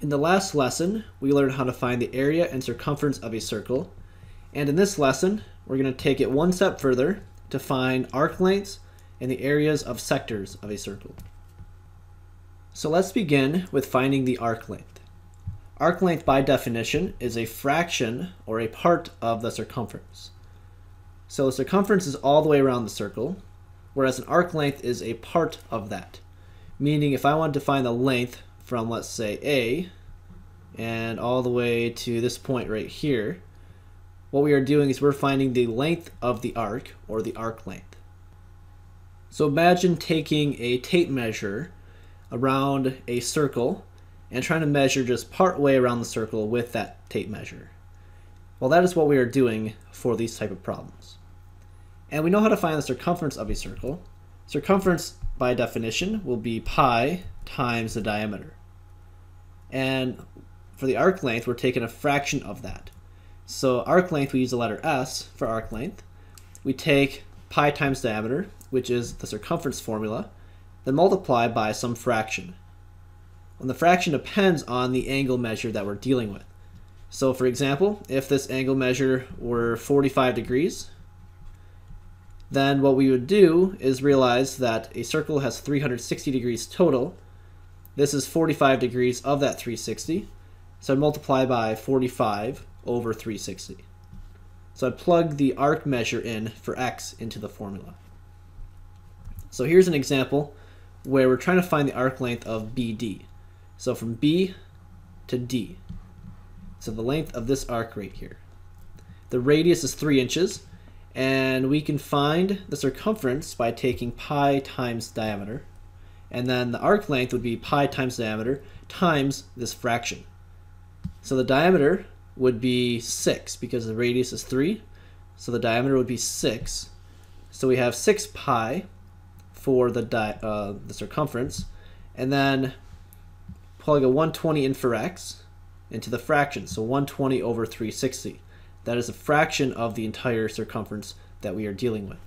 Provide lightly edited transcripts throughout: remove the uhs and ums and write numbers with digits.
In the last lesson, we learned how to find the area and circumference of a circle. And in this lesson, we're going to take it one step further to find arc lengths and the areas of sectors of a circle. So let's begin with finding the arc length. Arc length by definition is a fraction or a part of the circumference. So the circumference is all the way around the circle, whereas an arc length is a part of that. Meaning if I wanted to find the length from, let's say, A and all the way to this point right here, what we are doing is we're finding the length of the arc, or the arc length. So imagine taking a tape measure around a circle and trying to measure just part way around the circle with that tape measure. Well, that is what we are doing for these type of problems. And we know how to find the circumference of a circle. Circumference, by definition, will be pi times the diameter. And for the arc length, we're taking a fraction of that. So arc length, we use the letter S for arc length. We take pi times diameter, which is the circumference formula, then multiply by some fraction. And the fraction depends on the angle measure that we're dealing with. So for example, if this angle measure were 45 degrees, then what we would do is realize that a circle has 360 degrees total. This is 45 degrees of that 360. So I'd multiply by 45 over 360. So I'd plug the arc measure in for x into the formula. So here's an example where we're trying to find the arc length of BD. So from B to D. So the length of this arc right here. The radius is 3 inches, and we can find the circumference by taking pi times diameter. And then the arc length would be pi times diameter times this fraction. So the diameter would be 6 because the radius is 3. So the diameter would be 6. So we have 6 pi for the circumference. And then plug a 120 in for x into the fraction. So 120 over 360. That is a fraction of the entire circumference that we are dealing with.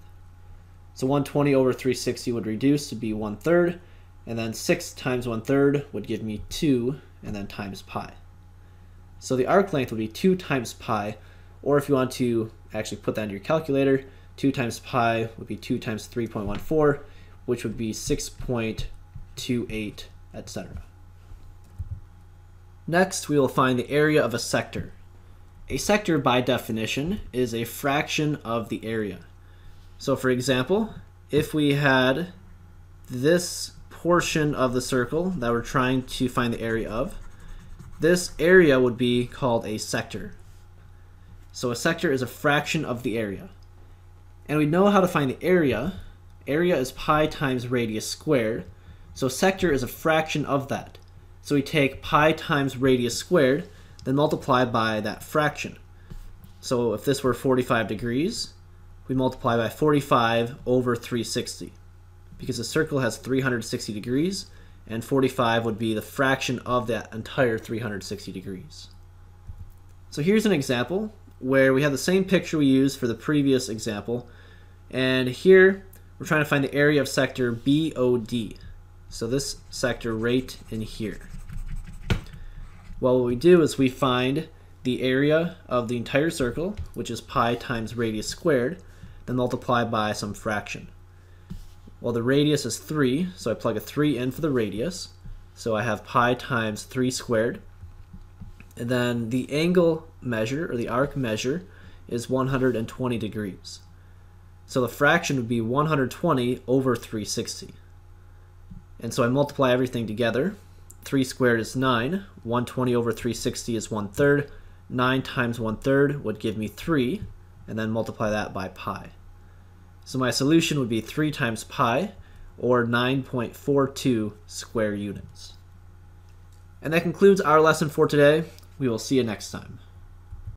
So 120 over 360 would reduce to be 1/3. And then 6 times 1/3 would give me 2, and then times pi. So the arc length would be 2 times pi, or if you want to actually put that into your calculator, 2 times pi would be 2 times 3.14, which would be 6.28, etc. Next, we will find the area of a sector. A sector, by definition, is a fraction of the area. So for example, if we had this portion of the circle that we're trying to find the area of, this area would be called a sector. So a sector is a fraction of the area. And we know how to find the area. Area is pi times radius squared. So sector is a fraction of that. So we take pi times radius squared, then multiply by that fraction. So if this were 45 degrees, we multiply by 45 over 360. Because the circle has 360 degrees, and 45 would be the fraction of that entire 360 degrees. So here's an example where we have the same picture we used for the previous example, and here we're trying to find the area of sector BOD. So this sector right in here. Well, what we do is we find the area of the entire circle, which is pi times radius squared, then multiply by some fraction. Well, the radius is 3, so I plug a 3 in for the radius. So I have pi times 3 squared. And then the angle measure, or the arc measure, is 120 degrees. So the fraction would be 120 over 360. And so I multiply everything together. 3 squared is 9. 120 over 360 is 1/3. 9 times 1/3 would give me 3, and then multiply that by pi. So my solution would be 3 times pi, or 9.42 square units. And that concludes our lesson for today. We will see you next time.